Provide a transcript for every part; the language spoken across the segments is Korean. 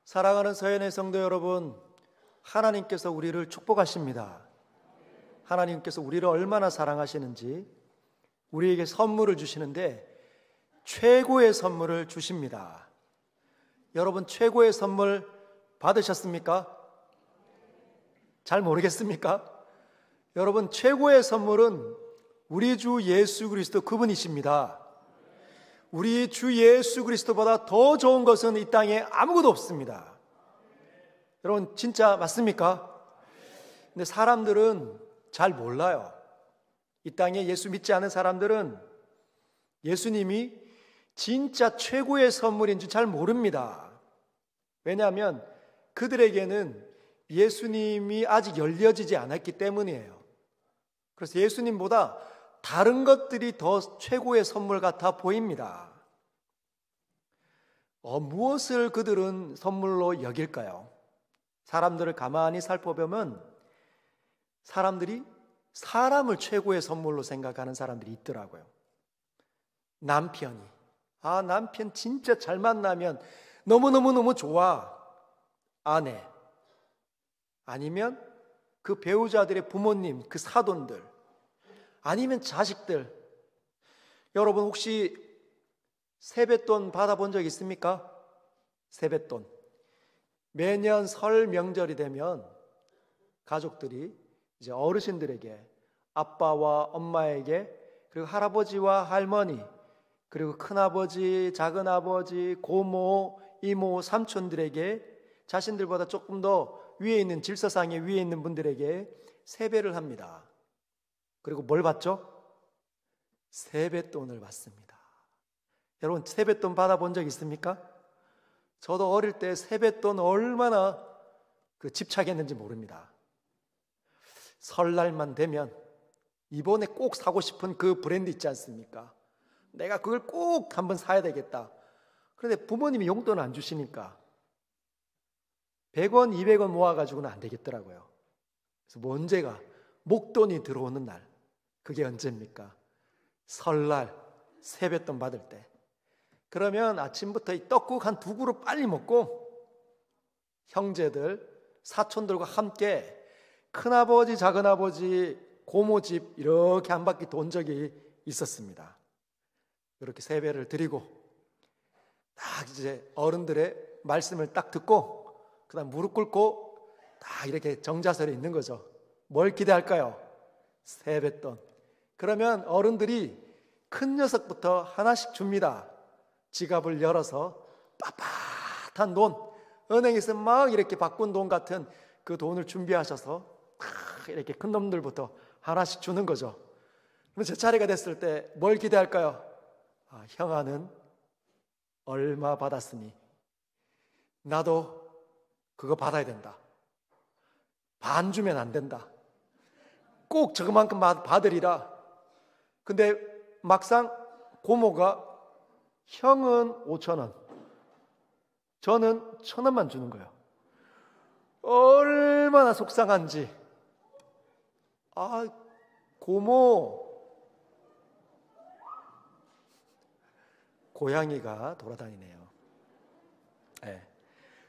사랑하는 서연의 성도 여러분, 하나님께서 우리를 축복하십니다. 하나님께서 우리를 얼마나 사랑하시는지 우리에게 선물을 주시는데 최고의 선물을 주십니다. 여러분, 최고의 선물 받으셨습니까? 잘 모르겠습니까? 여러분, 최고의 선물은 우리 주 예수 그리스도 그분이십니다. 우리 주 예수 그리스도보다 더 좋은 것은 이 땅에 아무것도 없습니다. 여러분, 진짜 맞습니까? 근데 사람들은 잘 몰라요. 이 땅에 예수 믿지 않은 사람들은 예수님이 진짜 최고의 선물인 줄 잘 모릅니다. 왜냐하면 그들에게는 예수님이 아직 열려지지 않았기 때문이에요. 그래서 예수님보다 다른 것들이 더 최고의 선물 같아 보입니다. 무엇을 그들은 선물로 여길까요? 사람들을 가만히 살펴보면 사람들이 사람을 최고의 선물로 생각하는 사람들이 있더라고요. 남편이, 남편 진짜 잘 만나면 너무너무너무 좋아. 아내, 아니면 그 배우자들의 부모님, 그 사돈들, 아니면 자식들. 여러분, 혹시 세뱃돈 받아본 적 있습니까? 세뱃돈. 매년 설 명절이 되면 가족들이 이제 어르신들에게, 아빠와 엄마에게, 그리고 할아버지와 할머니, 그리고 큰아버지, 작은아버지, 고모, 이모, 삼촌들에게 자신들보다 조금 더 위에 있는, 질서상에 위에 있는 분들에게 세배를 합니다. 그리고 뭘 받죠? 세뱃돈을 받습니다. 여러분, 세뱃돈 받아본 적 있습니까? 저도 어릴 때 세뱃돈 얼마나 집착했는지 모릅니다. 설날만 되면 이번에 꼭 사고 싶은 그 브랜드 있지 않습니까? 내가 그걸 꼭 한번 사야 되겠다. 그런데 부모님이 용돈을 안 주시니까 100원, 200원 모아가지고는 안 되겠더라고요. 그래서 언제가 목돈이 들어오는 날, 그게 언제입니까? 설날 세뱃돈 받을 때. 그러면 아침부터 이 떡국 한 2그릇 빨리 먹고 형제들, 사촌들과 함께 큰아버지, 작은아버지, 고모 집 이렇게 한 바퀴 돈 적이 있었습니다. 이렇게 세배를 드리고 딱 이제 어른들의 말씀을 딱 듣고 그다음 무릎 꿇고 딱 이렇게 정자세로 있는 거죠. 뭘 기대할까요? 세뱃돈. 그러면 어른들이 큰 녀석부터 하나씩 줍니다. 지갑을 열어서 빳빳한 돈, 은행에서 막 이렇게 바꾼 돈 같은 그 돈을 준비하셔서 이렇게 큰 놈들부터 하나씩 주는 거죠. 그럼 제 차례가 됐을 때 뭘 기대할까요? 형아는 얼마 받았으니 나도 그거 받아야 된다. 반 주면 안 된다. 꼭 저만큼 받으리라. 근데 막상 고모가 형은 5,000원, 저는 1,000원만 주는 거예요. 얼마나 속상한지. 고모. 고양이가 돌아다니네요. 네.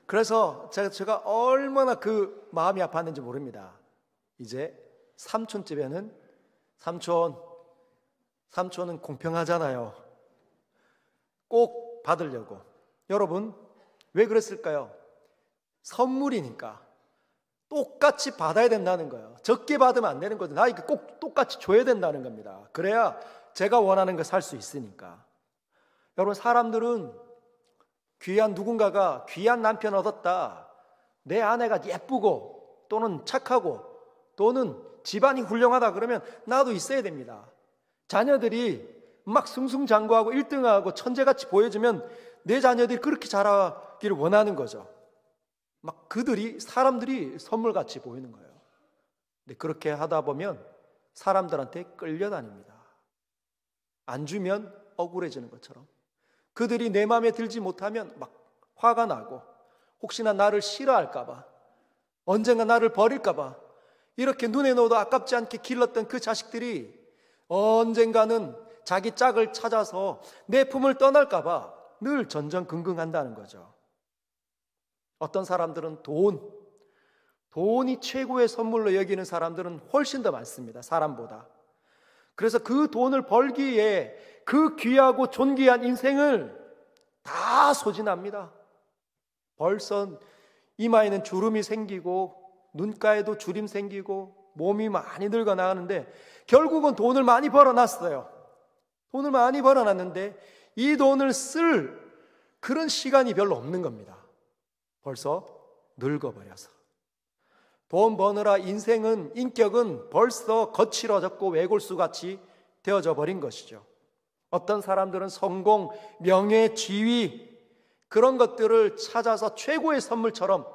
그래서 제가 얼마나 그 마음이 아팠는지 모릅니다. 이제 삼촌 집에는 삼촌은 공평하잖아요. 꼭 받으려고. 여러분, 왜 그랬을까요? 선물이니까 똑같이 받아야 된다는 거예요. 적게 받으면 안 되는 거죠. 나에게 꼭 똑같이 줘야 된다는 겁니다. 그래야 제가 원하는 거 살 수 있으니까. 여러분, 사람들은 누군가가 귀한 남편 얻었다, 내 아내가 예쁘고 또는 착하고 또는 집안이 훌륭하다 그러면 나도 있어야 됩니다. 자녀들이 막 승승장구하고 1등하고 천재같이 보여주면 내 자녀들이 그렇게 자라기를 원하는 거죠. 막 사람들이 선물같이 보이는 거예요. 근데 그렇게 하다 보면 사람들한테 끌려다닙니다. 안 주면 억울해지는 것처럼. 그들이 내 마음에 들지 못하면 막 화가 나고, 혹시나 나를 싫어할까봐, 언젠가 나를 버릴까봐, 이렇게 눈에 넣어도 아깝지 않게 길렀던 그 자식들이 언젠가는 자기 짝을 찾아서 내 품을 떠날까봐 늘 전전긍긍한다는 거죠. 어떤 사람들은 돈이 최고의 선물로 여기는 사람들은 훨씬 더 많습니다. 사람보다. 그래서 그 돈을 벌기 위해 그 귀하고 존귀한 인생을 다 소진합니다. 벌써 이마에는 주름이 생기고 눈가에도 주림 생기고 몸이 많이 늙어나가는데 결국은 돈을 많이 벌어놨어요. 돈을 많이 벌어놨는데 이 돈을 쓸 그런 시간이 별로 없는 겁니다. 벌써 늙어버려서. 돈 버느라 인격은 벌써 거칠어졌고 외골수같이 되어져 버린 것이죠. 어떤 사람들은 성공, 명예, 지위 그런 것들을 찾아서 최고의 선물처럼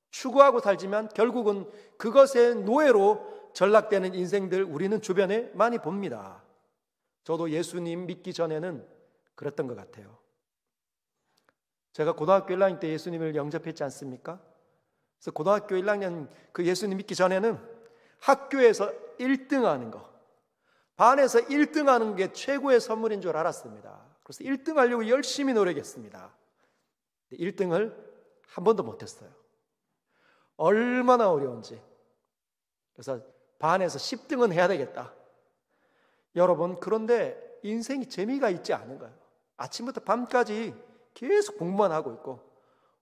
추구하고 살지만 결국은 그것의 노예로 전락되는 인생들 우리는 주변에 많이 봅니다. 저도 예수님 믿기 전에는 그랬던 것 같아요. 제가 고등학교 1학년 때 예수님을 영접했지 않습니까? 그래서 고등학교 1학년 그 예수님 믿기 전에는 학교에서 1등 하는 거, 반에서 1등 하는 게 최고의 선물인 줄 알았습니다. 그래서 1등 하려고 열심히 노력했습니다. 1등을 한 번도 못했어요. 얼마나 어려운지. 그래서 반에서 10등은 해야 되겠다. 여러분, 그런데 인생이 재미가 있지 않은 거예요. 아침부터 밤까지 계속 공부만 하고 있고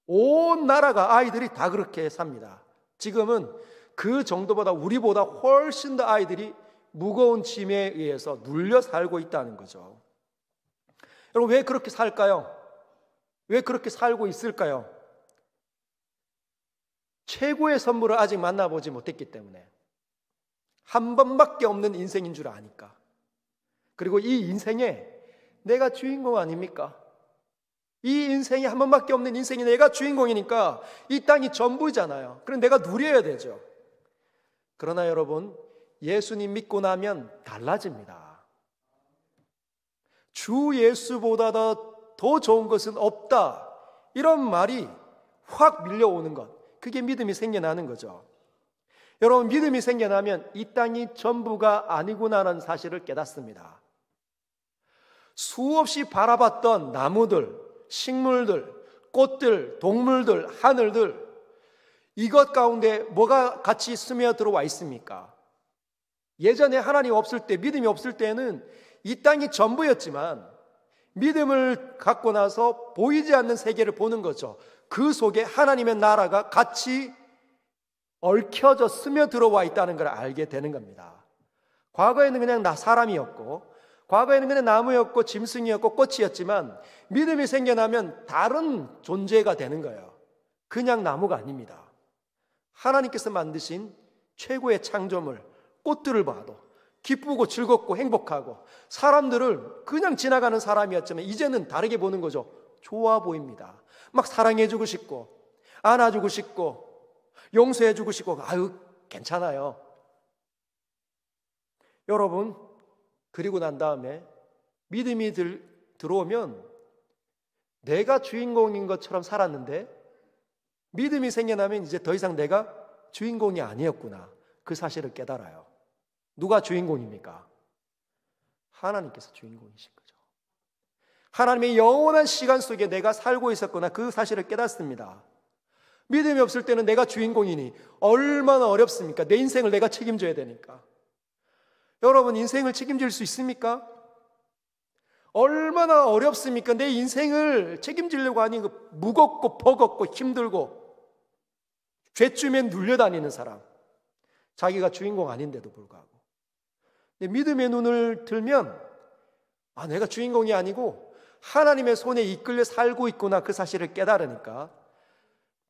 온 나라가 아이들이 다 그렇게 삽니다. 지금은 그 정도보다 우리보다 훨씬 더 아이들이 무거운 짐에 의해서 눌려 살고 있다는 거죠. 여러분, 왜 그렇게 살까요? 왜 그렇게 살고 있을까요? 최고의 선물을 아직 만나보지 못했기 때문에, 한 번밖에 없는 인생인 줄 아니까. 그리고 이 인생에 내가 주인공 아닙니까? 이 인생이 한 번밖에 없는 인생이 내가 주인공이니까 이 땅이 전부잖아요. 그럼 내가 누려야 되죠. 그러나 여러분, 예수님 믿고 나면 달라집니다. 주 예수보다 더 좋은 것은 없다, 이런 말이 확 밀려오는 것, 그게 믿음이 생겨나는 거죠. 여러분, 믿음이 생겨나면 이 땅이 전부가 아니구나라는 사실을 깨닫습니다. 수없이 바라봤던 나무들, 식물들, 꽃들, 동물들, 하늘들, 이것 가운데 뭐가 같이 스며들어와 있습니까? 예전에 하나님 없을 때, 믿음이 없을 때는 이 땅이 전부였지만 믿음을 갖고 나서 보이지 않는 세계를 보는 거죠. 그 속에 하나님의 나라가 같이 얽혀져 스며들어와 있다는 걸 알게 되는 겁니다. 과거에는 그냥 사람이었고, 과거에는 그냥 나무였고 짐승이었고 꽃이었지만 믿음이 생겨나면 다른 존재가 되는 거예요. 그냥 나무가 아닙니다. 하나님께서 만드신 최고의 창조물, 꽃들을 봐도 기쁘고 즐겁고 행복하고, 사람들을 그냥 지나가는 사람이었지만 이제는 다르게 보는 거죠. 좋아 보입니다. 막 사랑해주고 싶고 안아주고 싶고 용서해주고 싶고, 아유 괜찮아요. 여러분, 그리고 난 다음에 믿음이 들어오면 내가 주인공인 것처럼 살았는데 믿음이 생겨나면 이제 더 이상 내가 주인공이 아니었구나, 그 사실을 깨달아요. 누가 주인공입니까? 하나님께서 주인공이신 거죠. 하나님의 영원한 시간 속에 내가 살고 있었구나, 그 사실을 깨닫습니다. 믿음이 없을 때는 내가 주인공이니 얼마나 어렵습니까? 내 인생을 내가 책임져야 되니까. 여러분, 인생을 책임질 수 있습니까? 얼마나 어렵습니까? 내 인생을 책임지려고 하니 무겁고 버겁고 힘들고 죄쯤에 눌려다니는 사람, 자기가 주인공 아닌데도 불구하고. 근데 믿음의 눈을 들면 내가 주인공이 아니고 하나님의 손에 이끌려 살고 있구나, 그 사실을 깨달으니까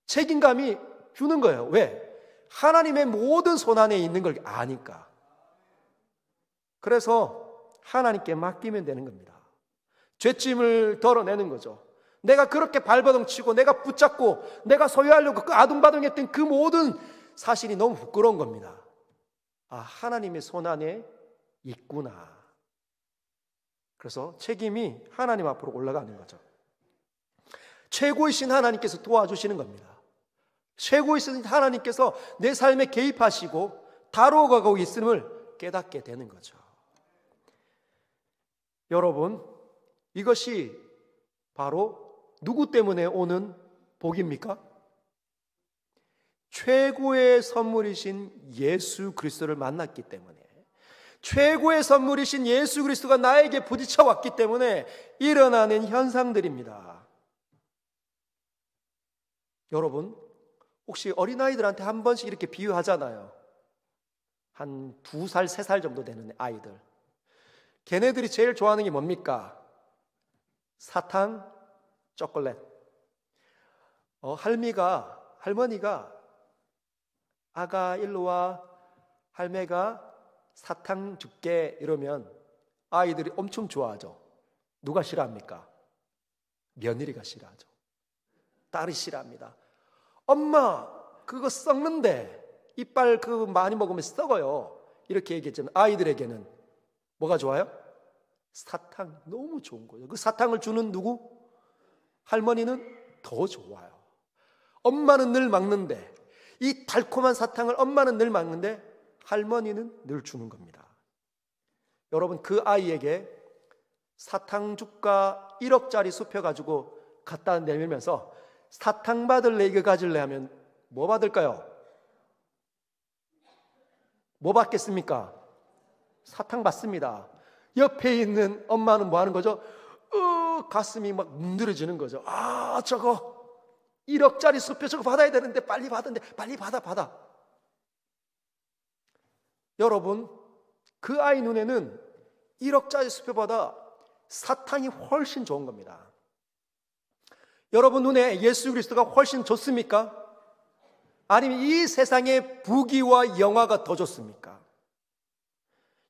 책임감이 주는 거예요. 왜? 하나님의 모든 손 안에 있는 걸 아니까. 그래서 하나님께 맡기면 되는 겁니다. 죄짐을 덜어내는 거죠. 내가 그렇게 발버둥치고 내가 붙잡고 내가 소유하려고 그 아둥바둥했던 그 모든 사실이 너무 부끄러운 겁니다. 하나님의 손 안에 있구나. 그래서 책임이 하나님 앞으로 올라가는 거죠. 최고이신 하나님께서 도와주시는 겁니다. 최고이신 하나님께서 내 삶에 개입하시고 다루어가고 있음을 깨닫게 되는 거죠. 여러분, 이것이 바로 누구 때문에 오는 복입니까? 최고의 선물이신 예수 그리스도를 만났기 때문에, 최고의 선물이신 예수 그리스도가 나에게 부딪혀 왔기 때문에 일어나는 현상들입니다. 여러분, 혹시 어린아이들한테 한 번씩 이렇게 비유하잖아요. 한 2살, 3살 정도 되는 아이들. 걔네들이 제일 좋아하는 게 뭡니까? 사탕, 초콜릿. 할머니가 아가 일로 와, 할매가 사탕 줄게 이러면 아이들이 엄청 좋아하죠. 누가 싫어합니까? 며느리가 싫어하죠. 딸이 싫어합니다. 엄마 그거 썩는데, 이빨 그 많이 먹으면 썩어요. 이렇게 얘기했잖아요. 아이들에게는 뭐가 좋아요? 사탕, 너무 좋은 거예요. 그 사탕을 주는 누구? 할머니는 더 좋아요. 엄마는 늘 막는데, 이 달콤한 사탕을 엄마는 늘 막는데 할머니는 늘 주는 겁니다. 여러분, 그 아이에게 사탕죽과 1억짜리 수표 가지고 갖다 내밀면서 사탕 받을래 이거 가질래 하면 뭐 받을까요? 뭐 받겠습니까? 사탕 받습니다. 옆에 있는 엄마는 뭐 하는 거죠? 가슴이 막 문드러지는 거죠. 아, 저거 1억짜리 수표 저거 받아야 되는데 빨리 받은데 빨리 받아. 여러분, 그 아이 눈에는 1억짜리 수표보다 사탕이 훨씬 좋은 겁니다. 여러분 눈에 예수 그리스도가 훨씬 좋습니까? 아니면 이 세상의 부귀와 영화가 더 좋습니까?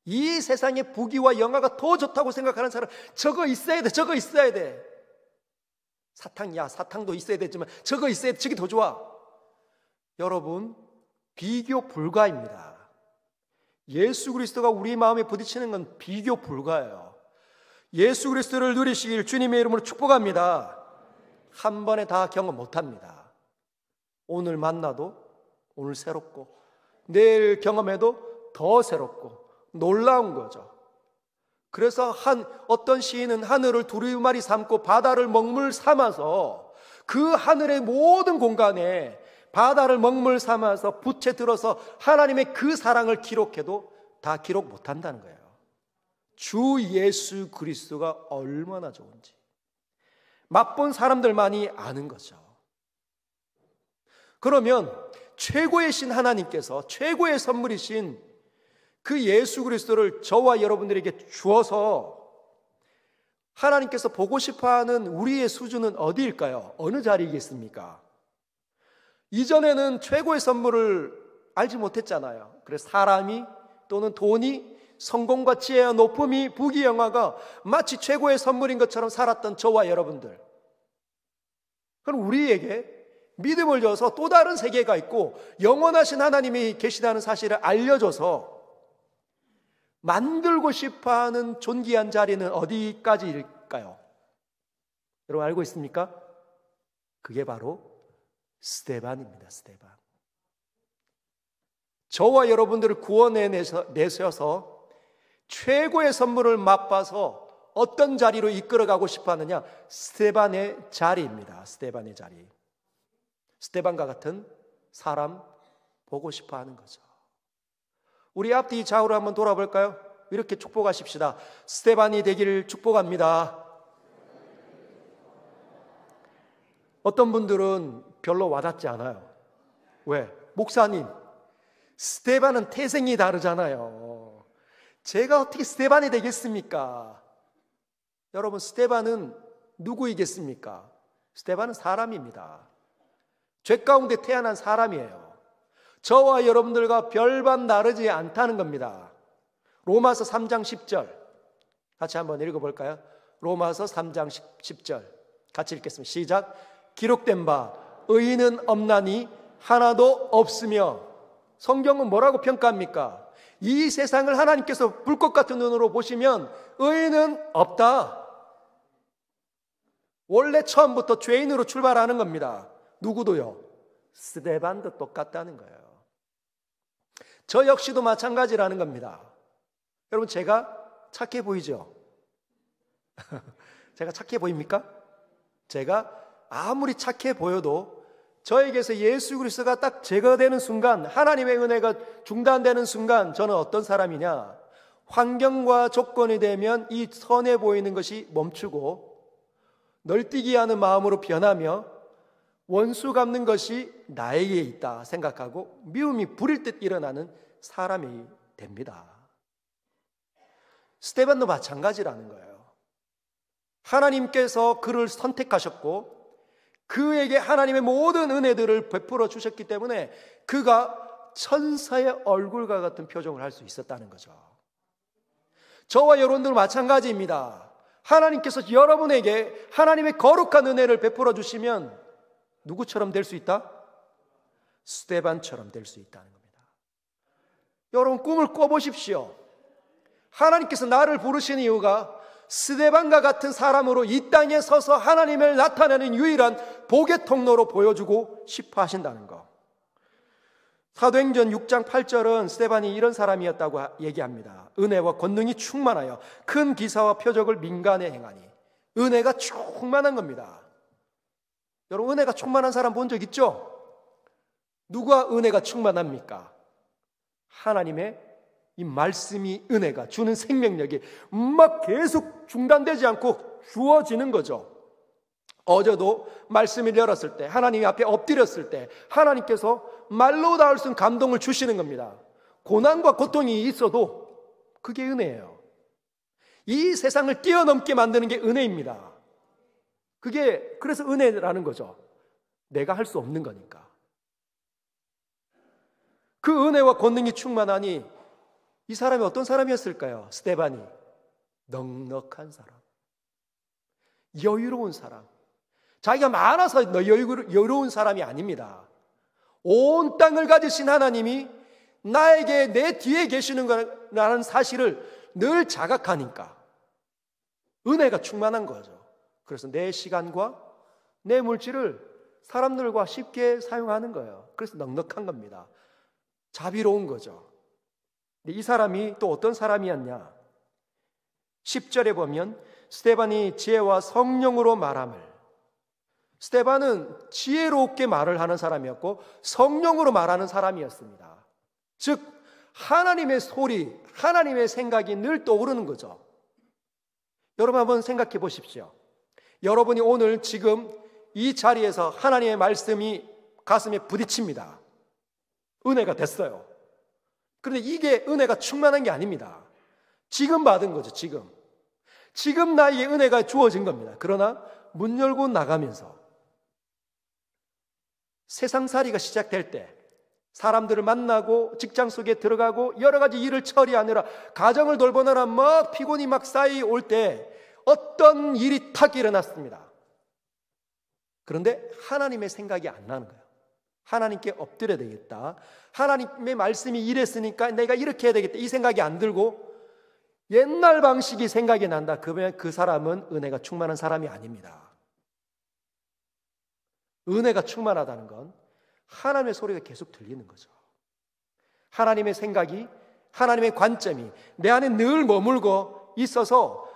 이 세상의 부귀와 영화가 더 좋다고 생각하는 사람, 저거 있어야 돼, 저거 있어야 돼. 사탕도 있어야 되지만 저거 있어야 돼, 저게 더 좋아. 여러분, 비교 불가입니다. 예수 그리스도가 우리 마음에 부딪히는 건 비교 불가예요. 예수 그리스도를 누리시길 주님의 이름으로 축복합니다. 한 번에 다 경험 못합니다. 오늘 만나도 오늘 새롭고, 내일 경험해도 더 새롭고 놀라운 거죠. 그래서 어떤 시인은 하늘을 두루마리 삼고 바다를 먹물 삼아서 그 하늘의 모든 공간에 바다를 먹물 삼아서 붓에 들어서 하나님의 그 사랑을 기록해도 다 기록 못한다는 거예요. 주 예수 그리스도가 얼마나 좋은지 맛본 사람들만이 아는 거죠. 그러면 최고의 신 하나님께서, 최고의 선물이신 그 예수 그리스도를 저와 여러분들에게 주어서 하나님께서 보고 싶어하는 우리의 수준은 어디일까요? 어느 자리이겠습니까? 이전에는 최고의 선물을 알지 못했잖아요. 그래서 사람이 또는 돈이, 성공과 지혜와 높음이, 부귀 영화가 마치 최고의 선물인 것처럼 살았던 저와 여러분들. 그럼 우리에게 믿음을 줘서 또 다른 세계가 있고 영원하신 하나님이 계시다는 사실을 알려줘서 만들고 싶어하는 존귀한 자리는 어디까지일까요? 여러분 알고 있습니까? 그게 바로 스데반입니다. 스데반. 저와 여러분들을 구원해 내셔서 최고의 선물을 맛봐서 어떤 자리로 이끌어가고 싶어하느냐? 스데반의 자리입니다. 스데반의 자리. 스데반과 같은 사람 보고 싶어하는 거죠. 우리 앞뒤 좌우로 한번 돌아볼까요? 이렇게 축복하십시다. 스데반이 되기를 축복합니다. 어떤 분들은 별로 와닿지 않아요. 왜? 목사님, 스데반은 태생이 다르잖아요. 제가 어떻게 스데반이 되겠습니까? 여러분, 스데반은 누구이겠습니까? 스데반은 사람입니다. 죄 가운데 태어난 사람이에요. 저와 여러분들과 별반 다르지 않다는 겁니다. 로마서 3장 10절 같이 한번 읽어볼까요? 로마서 3장 10절 같이 읽겠습니다. 시작. 기록된 바 의인은 없나니 하나도 없으며. 성경은 뭐라고 평가합니까? 이 세상을 하나님께서 불꽃 같은 눈으로 보시면 의인은 없다. 원래 처음부터 죄인으로 출발하는 겁니다. 누구도요? 스데반도 똑같다는 거예요. 저 역시도 마찬가지라는 겁니다. 여러분, 제가 착해 보이죠? 제가 착해 보입니까? 제가 아무리 착해 보여도 저에게서 예수 그리스도가 딱 제거되는 순간, 하나님의 은혜가 중단되는 순간 저는 어떤 사람이냐? 환경과 조건이 되면 이 선해 보이는 것이 멈추고 널뛰기 하는 마음으로 변하며 원수 갚는 것이 나에게 있다 생각하고 미움이 부릴 듯 일어나는 사람이 됩니다. 스데반도 마찬가지라는 거예요. 하나님께서 그를 선택하셨고 그에게 하나님의 모든 은혜들을 베풀어 주셨기 때문에 그가 천사의 얼굴과 같은 표정을 할 수 있었다는 거죠. 저와 여러분들 마찬가지입니다. 하나님께서 여러분에게 하나님의 거룩한 은혜를 베풀어 주시면 누구처럼 될 수 있다? 스데반처럼 될 수 있다는 겁니다. 여러분 꿈을 꿔보십시오. 하나님께서 나를 부르신 이유가 스데반과 같은 사람으로 이 땅에 서서 하나님을 나타내는 유일한 복의 통로로 보여주고 싶어 하신다는 거. 사도행전 6장 8절은 스데반이 이런 사람이었다고 얘기합니다. 은혜와 권능이 충만하여 큰 기사와 표적을 민간에 행하니. 은혜가 충만한 겁니다. 여러분 은혜가 충만한 사람 본 적 있죠? 누가 은혜가 충만합니까? 하나님의 이 말씀이 은혜가 주는 생명력이 막 계속 중단되지 않고 주어지는 거죠. 어제도 말씀을 열었을 때 하나님 앞에 엎드렸을 때 하나님께서 말로 닿을 수 없는 감동을 주시는 겁니다. 고난과 고통이 있어도 그게 은혜예요. 이 세상을 뛰어넘게 만드는 게 은혜입니다. 그게 그래서 은혜라는 거죠. 내가 할 수 없는 거니까. 그 은혜와 권능이 충만하니 이 사람이 어떤 사람이었을까요? 스데반이 넉넉한 사람, 여유로운 사람. 자기가 많아서 여유로운 사람이 아닙니다. 온 땅을 가지신 하나님이 나에게 내 뒤에 계시는 거라는 사실을 늘 자각하니까 은혜가 충만한 거죠. 그래서 내 시간과 내 물질을 사람들과 쉽게 사용하는 거예요. 그래서 넉넉한 겁니다. 자비로운 거죠. 이 사람이 또 어떤 사람이었냐? 10절에 보면 스데반이 지혜와 성령으로 말함을. 스데반은 지혜롭게 말을 하는 사람이었고 성령으로 말하는 사람이었습니다. 즉 하나님의 소리, 하나님의 생각이 늘 떠오르는 거죠. 여러분 한번 생각해 보십시오. 여러분이 오늘 지금 이 자리에서 하나님의 말씀이 가슴에 부딪힙니다. 은혜가 됐어요. 그런데 이게 은혜가 충만한 게 아닙니다. 지금 받은 거죠. 지금 나에게 은혜가 주어진 겁니다. 그러나 문 열고 나가면서 세상살이가 시작될 때 사람들을 만나고 직장 속에 들어가고 여러 가지 일을 처리하느라 가정을 돌보느라 막 피곤이 막 쌓여올 때 어떤 일이 탁 일어났습니다. 그런데 하나님의 생각이 안 나는 거예요. 하나님께 엎드려야 되겠다. 하나님의 말씀이 이랬으니까 내가 이렇게 해야 되겠다. 이 생각이 안 들고 옛날 방식이 생각이 난다. 그러면 그 사람은 은혜가 충만한 사람이 아닙니다. 은혜가 충만하다는 건 하나님의 소리가 계속 들리는 거죠. 하나님의 생각이, 하나님의 관점이 내 안에 늘 머물고 있어서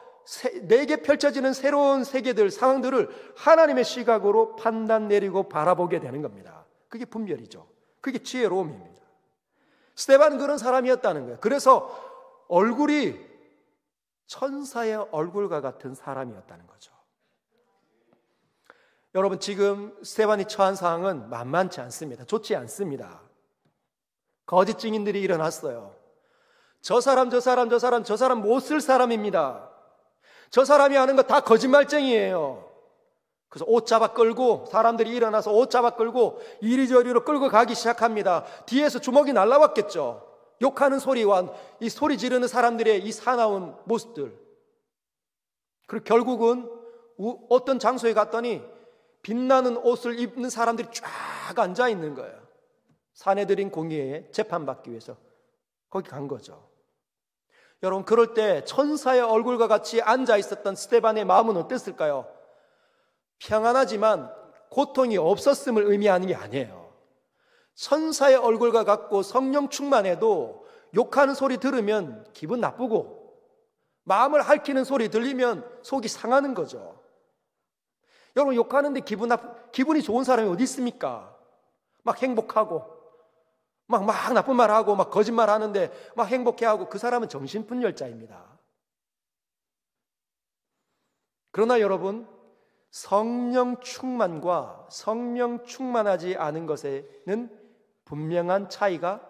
내게 펼쳐지는 새로운 세계들, 상황들을 하나님의 시각으로 판단 내리고 바라보게 되는 겁니다. 그게 분별이죠. 그게 지혜로움입니다. 스데반은 그런 사람이었다는 거예요. 그래서 얼굴이 천사의 얼굴과 같은 사람이었다는 거죠. 여러분 지금 스데반이 처한 상황은 만만치 않습니다. 좋지 않습니다. 거짓 증인들이 일어났어요. 저 사람 못 쓸 사람입니다. 저 사람이 하는 거 다 거짓말쟁이에요. 그래서 옷 잡아 끌고 사람들이 일어나서 옷 잡아 끌고 이리저리로 끌고 가기 시작합니다. 뒤에서 주먹이 날라왔겠죠. 욕하는 소리와 이 소리 지르는 사람들의 이 사나운 모습들. 그리고 결국은 어떤 장소에 갔더니 빛나는 옷을 입는 사람들이 쫙 앉아 있는 거예요. 사내들인 공의회에 재판받기 위해서 거기 간 거죠. 여러분 그럴 때 천사의 얼굴과 같이 앉아 있었던 스데반의 마음은 어땠을까요? 평안하지만 고통이 없었음을 의미하는 게 아니에요. 천사의 얼굴과 같고 성령 충만해도 욕하는 소리 들으면 기분 나쁘고 마음을 핥히는 소리 들리면 속이 상하는 거죠. 여러분 욕하는데 기분이 좋은 사람이 어디 있습니까? 막 행복하고 막 나쁜 말하고 막 거짓말 하는데 막 행복해하고 그 사람은 정신분열자입니다. 그러나 여러분, 성령 충만과 성령 충만하지 않은 것에는 분명한 차이가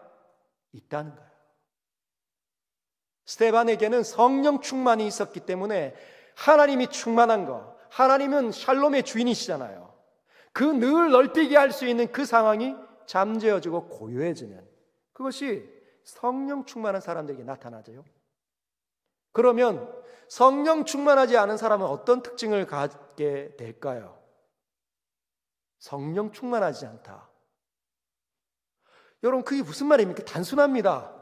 있다는 거예요. 스데반에게는 성령 충만이 있었기 때문에 하나님이 충만한 거, 하나님은 샬롬의 주인이시잖아요. 그 늘 널뛰게 할 수 있는 그 상황이 잠재워지고 고요해지면 그것이 성령 충만한 사람들에게 나타나죠. 그러면 성령 충만하지 않은 사람은 어떤 특징을 갖게 될까요? 성령 충만하지 않다. 여러분, 그게 무슨 말입니까? 단순합니다.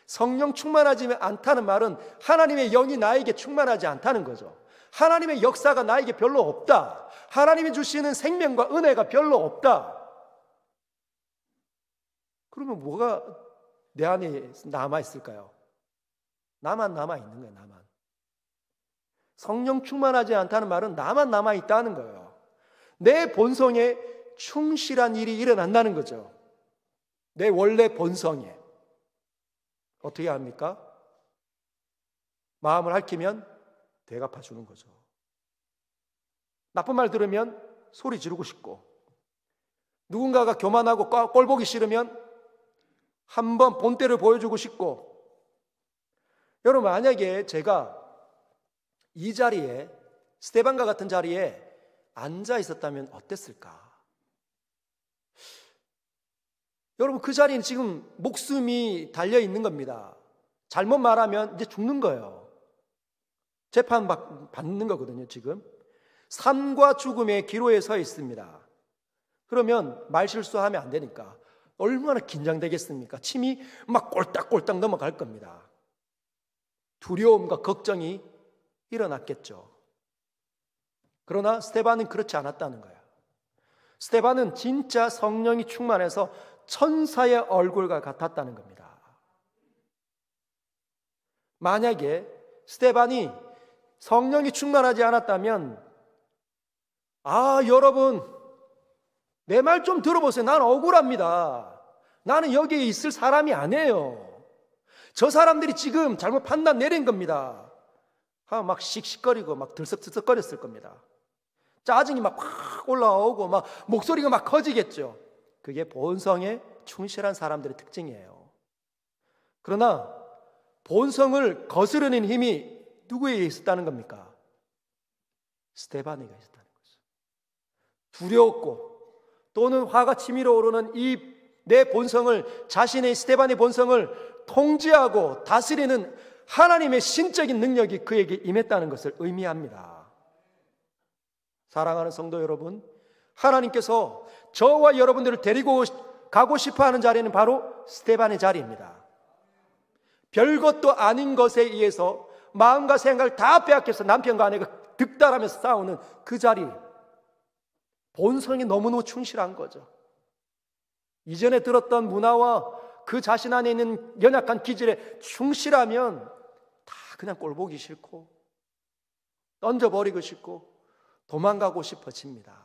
성령 충만하지 않다는 말은 하나님의 영이 나에게 충만하지 않다는 거죠. 하나님의 역사가 나에게 별로 없다. 하나님이 주시는 생명과 은혜가 별로 없다. 그러면 뭐가 내 안에 남아있을까요? 나만 남아있는 거예요. 나만. 성령 충만하지 않다는 말은 나만 남아있다는 거예요. 내 본성에 충실한 일이 일어난다는 거죠. 내 원래 본성에. 어떻게 합니까? 마음을 핥히면 되갚아 주는 거죠. 나쁜 말 들으면 소리 지르고 싶고, 누군가가 교만하고 꼴 보기 싫으면 한번 본때를 보여주고 싶고. 여러분, 만약에 제가 이 자리에, 스데반과 같은 자리에 앉아 있었다면 어땠을까? 여러분, 그 자리는 지금 목숨이 달려 있는 겁니다. 잘못 말하면 이제 죽는 거예요. 재판 받는 거거든요. 지금 삶과 죽음의 기로에 서 있습니다. 그러면 말 실수하면 안 되니까 얼마나 긴장되겠습니까? 침이 막 꼴딱꼴딱 넘어갈 겁니다. 두려움과 걱정이 일어났겠죠. 그러나 스데반은 그렇지 않았다는 거예요. 스데반은 진짜 성령이 충만해서 천사의 얼굴과 같았다는 겁니다. 만약에 스데반이 성령이 충만하지 않았다면, 여러분, 내 말 좀 들어보세요. 난 억울합니다. 나는 여기에 있을 사람이 아니에요. 저 사람들이 지금 잘못 판단 내린 겁니다. 막 씩씩거리고 막 들썩들썩거렸을 겁니다. 짜증이 막 확 올라오고 막 목소리가 막 커지겠죠. 그게 본성에 충실한 사람들의 특징이에요. 그러나 본성을 거스르는 힘이 누구에게 있었다는 겁니까? 스데반에게 있었다는 거죠. 두려웠고 또는 화가 치밀어 오르는 이 내 본성을, 자신의 스데반의 본성을 통제하고 다스리는 하나님의 신적인 능력이 그에게 임했다는 것을 의미합니다. 사랑하는 성도 여러분, 하나님께서 저와 여러분들을 데리고 가고 싶어하는 자리는 바로 스데반의 자리입니다. 별것도 아닌 것에 의해서 마음과 생각을 다 빼앗겨서 남편과 아내가 득달하면서 싸우는 그 자리, 본성이 너무너무 충실한 거죠. 이전에 들었던 문화와 그 자신 안에 있는 연약한 기질에 충실하면 다 그냥 꼴보기 싫고 던져버리고 싶고 도망가고 싶어집니다.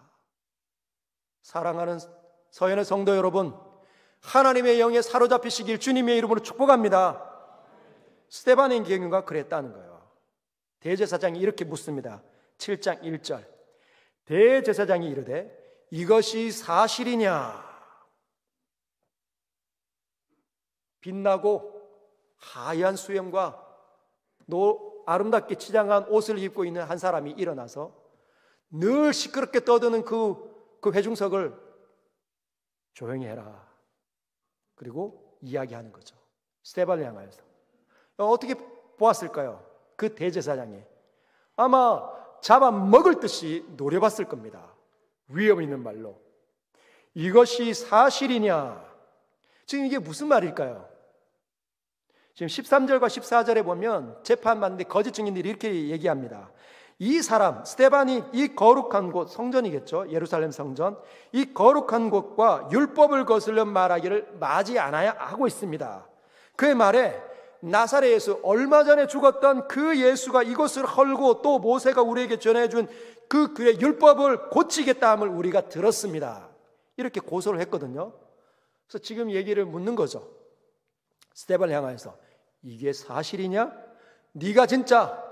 사랑하는 서연의 성도 여러분, 하나님의 영에 사로잡히시길 주님의 이름으로 축복합니다. 스데반의 경우가 그랬다는 거예요. 대제사장이 이렇게 묻습니다. 7장 1절. 대제사장이 이르되 이것이 사실이냐? 빛나고 하얀 수염과 아름답게 치장한 옷을 입고 있는 한 사람이 일어나서 늘 시끄럽게 떠드는 그 회중석을 조용히 해라. 그리고 이야기하는 거죠. 스데반을 향하여서. 어떻게 보았을까요? 그 대제사장이 아마 잡아먹을 듯이 노려봤을 겁니다. 위험 있는 말로. 이것이 사실이냐? 지금 이게 무슨 말일까요? 지금 13절과 14절에 보면 재판받는데 거짓 증인들이 이렇게 얘기합니다. 이 사람 스데반이 이 거룩한 곳, 성전이겠죠, 예루살렘 성전, 이 거룩한 곳과 율법을 거슬러 말하기를 마지 않아야 하고 있습니다. 그의 말에 나사렛에서 얼마 전에 죽었던 그 예수가 이곳을 헐고 또 모세가 우리에게 전해준 그 그의 율법을 고치겠다 함을 우리가 들었습니다. 이렇게 고소를 했거든요. 그래서 지금 얘기를 묻는 거죠. 스데반을 향해서 이게 사실이냐? 네가 진짜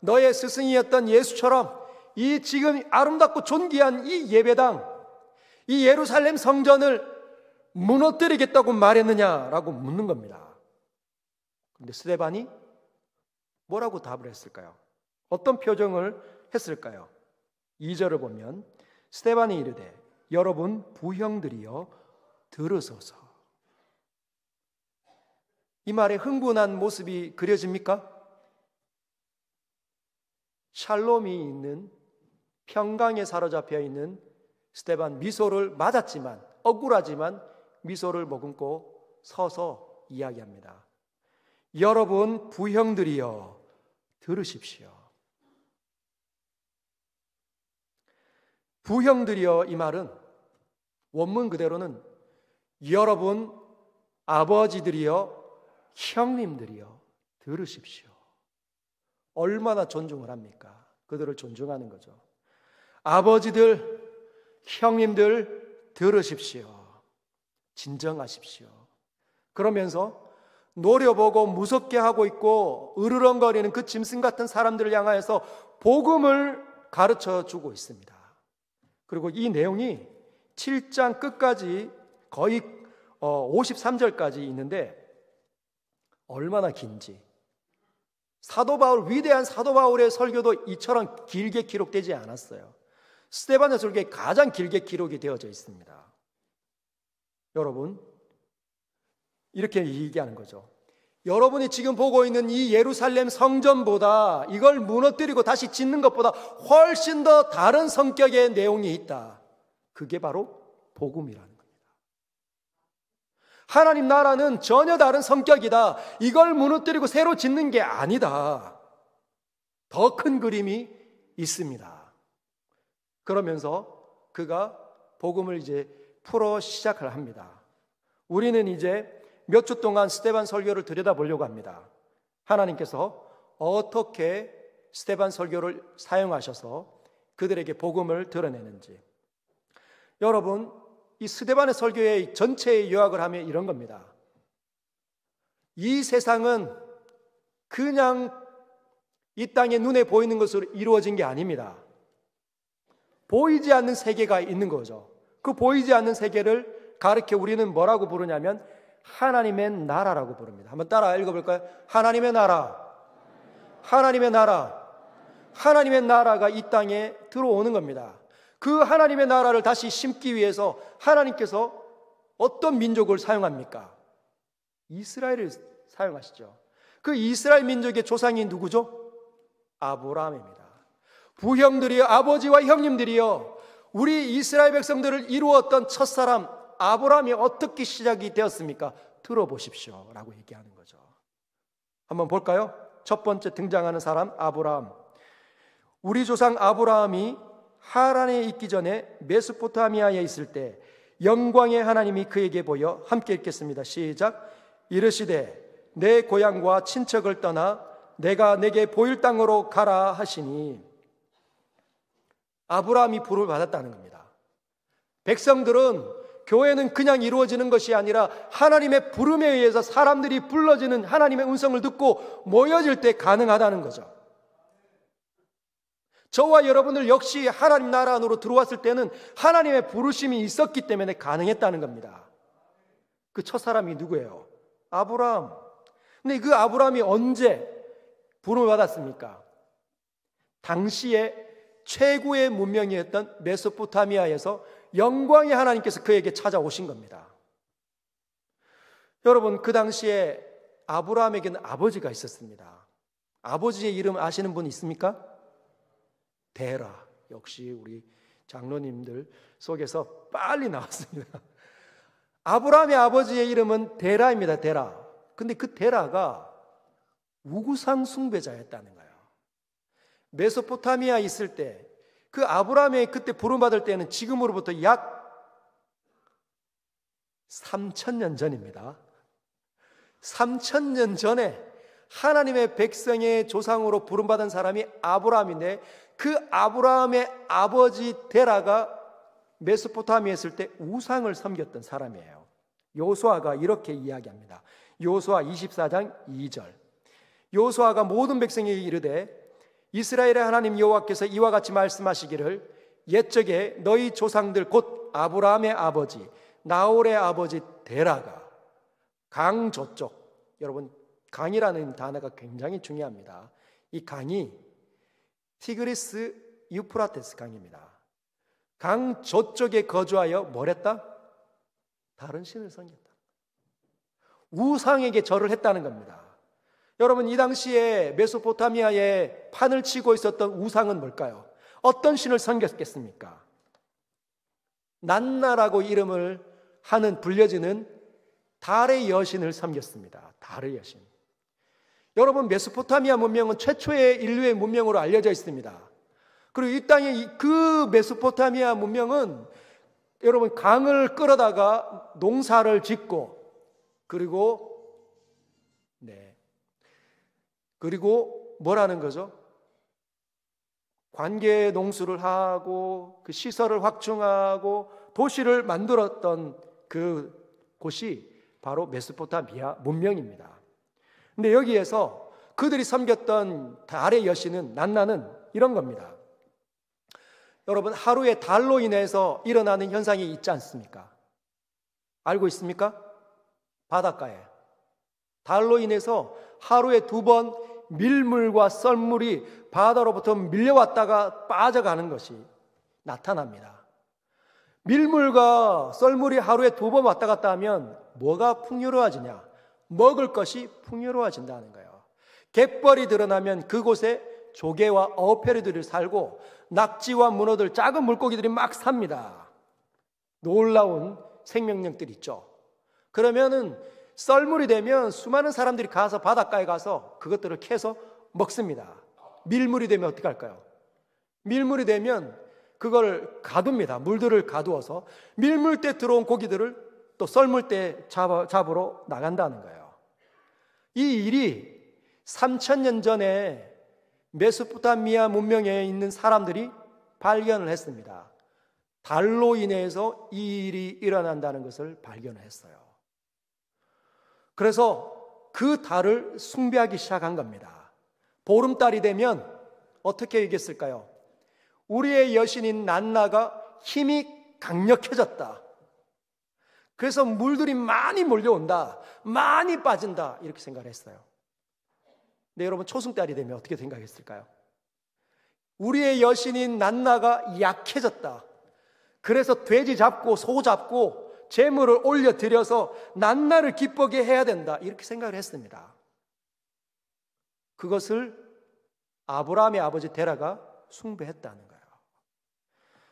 너의 스승이었던 예수처럼 이 지금 아름답고 존귀한 이 예배당, 이 예루살렘 성전을 무너뜨리겠다고 말했느냐라고 묻는 겁니다. 그런데 스데반이 뭐라고 답을 했을까요? 어떤 표정을 했을까요? 2절을 보면 스데반이 이르되 여러분 부형들이여 들으소서. 이 말에 흥분한 모습이 그려집니까? 샬롬이 있는 평강에 사로잡혀 있는 스데반, 미소를 맞았지만 억울하지만 미소를 머금고 서서 이야기합니다. 여러분 부형들이여 들으십시오. 부형들이여, 이 말은 원문 그대로는 여러분 아버지들이여 형님들이여 들으십시오. 얼마나 존중을 합니까? 그들을 존중하는 거죠. 아버지들, 형님들 들으십시오. 진정하십시오. 그러면서 노려보고 무섭게 하고 있고 으르렁거리는 그 짐승 같은 사람들을 향하여서 복음을 가르쳐 주고 있습니다. 그리고 이 내용이 7장 끝까지 거의 53절까지 있는데 얼마나 긴지, 사도 바울, 위대한 사도 바울의 설교도 이처럼 길게 기록되지 않았어요. 스데반의 설교에 가장 길게 기록이 되어져 있습니다. 여러분, 이렇게 얘기하는 거죠. 여러분이 지금 보고 있는 이 예루살렘 성전보다, 이걸 무너뜨리고 다시 짓는 것보다 훨씬 더 다른 성격의 내용이 있다. 그게 바로 복음이라는 겁니다. 하나님 나라는 전혀 다른 성격이다. 이걸 무너뜨리고 새로 짓는 게 아니다. 더 큰 그림이 있습니다. 그러면서 그가 복음을 이제 풀어 시작을 합니다. 우리는 이제 몇 주 동안 스데반 설교를 들여다보려고 합니다. 하나님께서 어떻게 스데반 설교를 사용하셔서 그들에게 복음을 드러내는지. 여러분, 이 스데반의 설교의 전체의 요약을 하면 이런 겁니다. 이 세상은 그냥 이 땅에 눈에 보이는 것으로 이루어진 게 아닙니다. 보이지 않는 세계가 있는 거죠. 그 보이지 않는 세계를 가르쳐 우리는 뭐라고 부르냐면 하나님의 나라라고 부릅니다. 한번 따라 읽어볼까요? 하나님의 나라, 하나님의 나라, 하나님의 나라가 이 땅에 들어오는 겁니다. 그 하나님의 나라를 다시 심기 위해서 하나님께서 어떤 민족을 사용합니까? 이스라엘을 사용하시죠. 그 이스라엘 민족의 조상이 누구죠? 아브라함입니다. 부형들이여, 아버지와 형님들이여, 우리 이스라엘 백성들을 이루었던 첫사람 아브라함이 어떻게 시작이 되었습니까? 들어보십시오 라고 얘기하는 거죠. 한번 볼까요? 첫 번째 등장하는 사람 아브라함. 우리 조상 아브라함이 하란에 있기 전에 메소포타미아에 있을 때 영광의 하나님이 그에게 보여, 함께 읽겠습니다. 시작. 이르시되 내 고향과 친척을 떠나 내가 내게 보일 땅으로 가라 하시니, 아브라함이 부름을 받았다는 겁니다. 백성들은, 교회는 그냥 이루어지는 것이 아니라 하나님의 부름에 의해서 사람들이 불러지는 하나님의 음성을 듣고 모여질 때 가능하다는 거죠. 저와 여러분들 역시 하나님 나라 안으로 들어왔을 때는 하나님의 부르심이 있었기 때문에 가능했다는 겁니다. 그 첫사람이 누구예요? 아브라함. 근데 그 아브라함이 언제 부름을 받았습니까? 당시에 최고의 문명이었던 메소포타미아에서 영광의 하나님께서 그에게 찾아오신 겁니다. 여러분, 그 당시에 아브라함에게는 아버지가 있었습니다. 아버지의 이름 아시는 분 있습니까? 데라. 역시 우리 장로님들 속에서 빨리 나왔습니다. 아브라함의 아버지의 이름은 데라입니다. 데라. 근데 그 데라가 우구상 숭배자였다는 거예요. 메소포타미아에 있을 때, 그 아브라함이 그때 부름받을 때는 지금으로부터 약 3,000년 전입니다. 3,000년 전에 하나님의 백성의 조상으로 부름받은 사람이 아브라함인데, 그 아브라함의 아버지 데라가 메소포타미아에 있을 때 우상을 섬겼던 사람이에요. 요수아가 이렇게 이야기합니다. 요수아 24장 2절. 요수아가 모든 백성에게 이르되 이스라엘의 하나님 여호와께서 이와 같이 말씀하시기를 옛적에 너희 조상들 곧 아브라함의 아버지 나홀의 아버지 데라가 강 저쪽, 여러분 강이라는 단어가 굉장히 중요합니다. 이 강이 티그리스 유프라테스 강입니다. 강 저쪽에 거주하여 뭘 했다? 다른 신을 섬겼다. 우상에게 절을 했다는 겁니다. 여러분, 이 당시에 메소포타미아에 판을 치고 있었던 우상은 뭘까요? 어떤 신을 섬겼겠습니까? 난나라고 이름을 하는 불려지는 달의 여신을 섬겼습니다. 달의 여신. 여러분, 메소포타미아 문명은 최초의 인류의 문명으로 알려져 있습니다. 그리고 이 땅에 그 메소포타미아 문명은 여러분 강을 끌어다가 농사를 짓고 그리고 뭐라는 거죠? 관계 농수를 하고 그 시설을 확충하고 도시를 만들었던 그 곳이 바로 메소포타미아 문명입니다. 근데 여기에서 그들이 섬겼던 달의 여신은 난나는 이런 겁니다. 여러분, 하루에 달로 인해서 일어나는 현상이 있지 않습니까? 알고 있습니까? 바닷가에 달로 인해서 하루에 2번 밀물과 썰물이 바다로부터 밀려왔다가 빠져가는 것이 나타납니다. 밀물과 썰물이 하루에 2번 왔다 갔다 하면 뭐가 풍요로워지냐? 먹을 것이 풍요로워진다는 거예요. 갯벌이 드러나면 그곳에 조개와 어패류들이 살고 낙지와 문어들, 작은 물고기들이 막 삽니다. 놀라운 생명력들이 있죠. 그러면은 썰물이 되면 수많은 사람들이 가서 바닷가에 가서 그것들을 캐서 먹습니다. 밀물이 되면 어떻게 할까요? 밀물이 되면 그걸 가둡니다. 물들을 가두어서 밀물때 들어온 고기들을 또 썰물때 잡으러 나간다는 거예요. 이 일이 3000년 전에 메소포타미아 문명에 있는 사람들이 발견을 했습니다. 달로 인해서 이 일이 일어난다는 것을 발견을 했어요. 그래서 그 달을 숭배하기 시작한 겁니다. 보름달이 되면 어떻게 얘기했을까요? 우리의 여신인 난나가 힘이 강력해졌다. 그래서 물들이 많이 몰려온다. 많이 빠진다. 이렇게 생각을 했어요. 근데 여러분, 초승달이 되면 어떻게 생각했을까요? 우리의 여신인 난나가 약해졌다. 그래서 돼지 잡고 소 잡고 제물을 올려드려서 난나를 기쁘게 해야 된다. 이렇게 생각을 했습니다. 그것을 아브라함의 아버지 데라가 숭배했다는 거예요.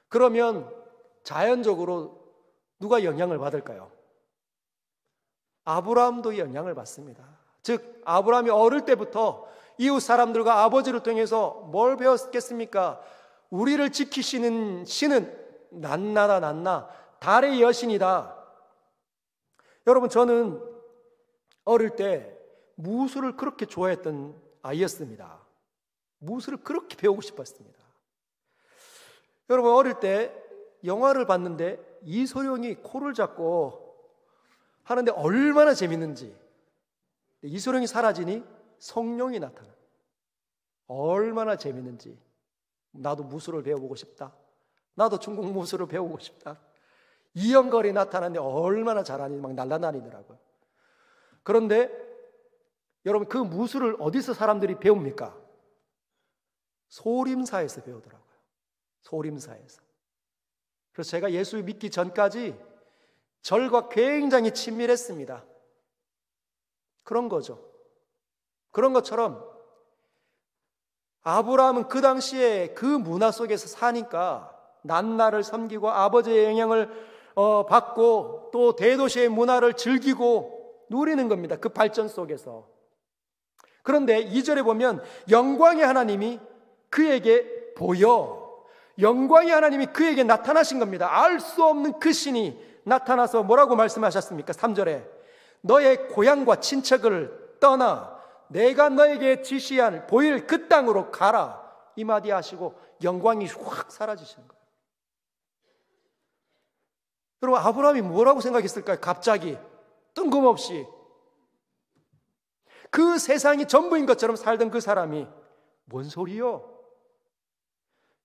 그러면 자연적으로 누가 영향을 받을까요? 아브라함도 영향을 받습니다. 즉 아브라함이 어릴 때부터 이웃 사람들과 아버지를 통해서 뭘 배웠겠습니까? 우리를 지키시는 신은 난나다. 난나, 달의 여신이다. 여러분, 저는 어릴 때 무술을 그렇게 좋아했던 아이였습니다. 무술을 그렇게 배우고 싶었습니다. 여러분, 어릴 때 영화를 봤는데 이소룡이 코를 잡고 하는데 얼마나 재밌는지, 이소룡이 사라지니 성룡이 나타나. 얼마나 재밌는지. 나도 무술을 배워보고 싶다. 나도 중국 무술을 배우고 싶다. 이영걸이 나타나는데 얼마나 잘하니 막 날라다니더라고요. 그런데 여러분, 그 무술을 어디서 사람들이 배웁니까? 소림사에서 배우더라고요. 소림사에서. 그래서 제가 예수 믿기 전까지 절과 굉장히 친밀했습니다. 그런 거죠. 그런 것처럼 아브라함은 그 당시에 그 문화 속에서 사니까 난나를 섬기고 아버지의 영향을 받고 또 대도시의 문화를 즐기고 누리는 겁니다. 그 발전 속에서. 그런데 2절에 보면 영광의 하나님이 그에게 보여. 영광의 하나님이 그에게 나타나신 겁니다. 알 수 없는 그 신이 나타나서 뭐라고 말씀하셨습니까? 3절에 너의 고향과 친척을 떠나 내가 너에게 지시한 보일 그 땅으로 가라. 이 마디 하시고 영광이 확 사라지시는 거예요. 여러분, 아브라함이 뭐라고 생각했을까요? 갑자기 뜬금없이 그 세상이 전부인 것처럼 살던 그 사람이 뭔 소리요?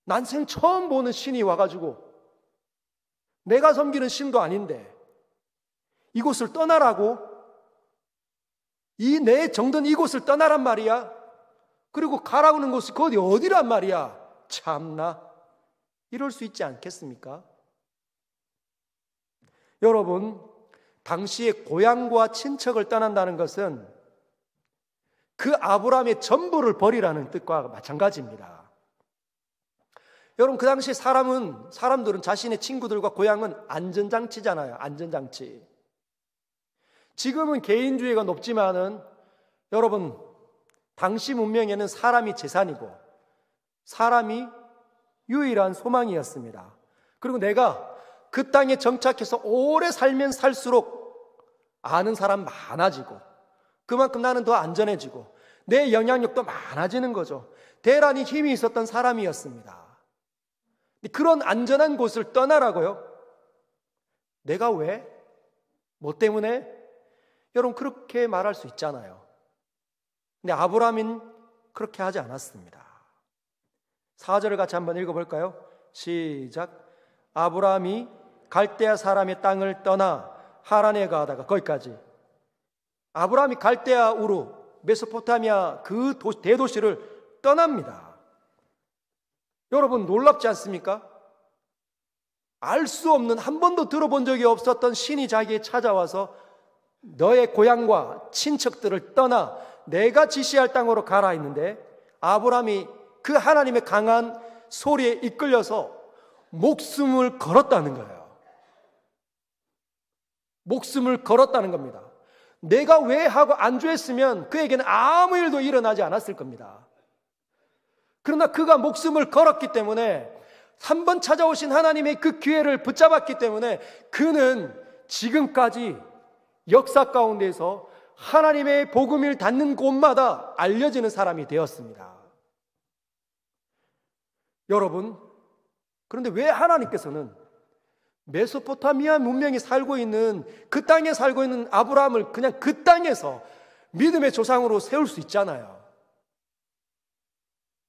난생 처음 보는 신이 와가지고 내가 섬기는 신도 아닌데 이곳을 떠나라고? 이 내 정든 이곳을 떠나란 말이야? 그리고 가라고 하는 곳이 거기 어디란 말이야? 참나, 이럴 수 있지 않겠습니까? 여러분, 당시에 고향과 친척을 떠난다는 것은 그 아브라함의 전부를 버리라는 뜻과 마찬가지입니다. 여러분, 그 당시 사람들은 자신의 친구들과 고향은 안전장치잖아요. 안전장치. 지금은 개인주의가 높지만은 여러분, 당시 문명에는 사람이 재산이고 사람이 유일한 소망이었습니다. 그리고 내가 그 땅에 정착해서 오래 살면 살수록 아는 사람 많아지고 그만큼 나는 더 안전해지고 내 영향력도 많아지는 거죠. 대란히 힘이 있었던 사람이었습니다. 그런 안전한 곳을 떠나라고요? 내가 왜? 뭐 때문에? 여러분, 그렇게 말할 수 있잖아요. 근데 아브라함은 그렇게 하지 않았습니다. 4절을 같이 한번 읽어볼까요? 시작. 아브라함이 갈대아 사람의 땅을 떠나 하란에 가다가, 거기까지. 아브라함이 갈대아 우루 메소포타미아 그 대도시를 떠납니다. 여러분, 놀랍지 않습니까? 알 수 없는, 한 번도 들어본 적이 없었던 신이 자기에 찾아와서 너의 고향과 친척들을 떠나 내가 지시할 땅으로 가라 했는데, 아브라함이 그 하나님의 강한 소리에 이끌려서 목숨을 걸었다는 거예요. 목숨을 걸었다는 겁니다. 내가 왜 하고 안주했으면 그에게는 아무 일도 일어나지 않았을 겁니다. 그러나 그가 목숨을 걸었기 때문에, 한 번 찾아오신 하나님의 그 기회를 붙잡았기 때문에 그는 지금까지 역사 가운데서 하나님의 복음을 닫는 곳마다 알려지는 사람이 되었습니다. 여러분, 그런데 왜 하나님께서는 메소포타미아 문명이 살고 있는 그 땅에 살고 있는 아브라함을 그냥 그 땅에서 믿음의 조상으로 세울 수 있잖아요.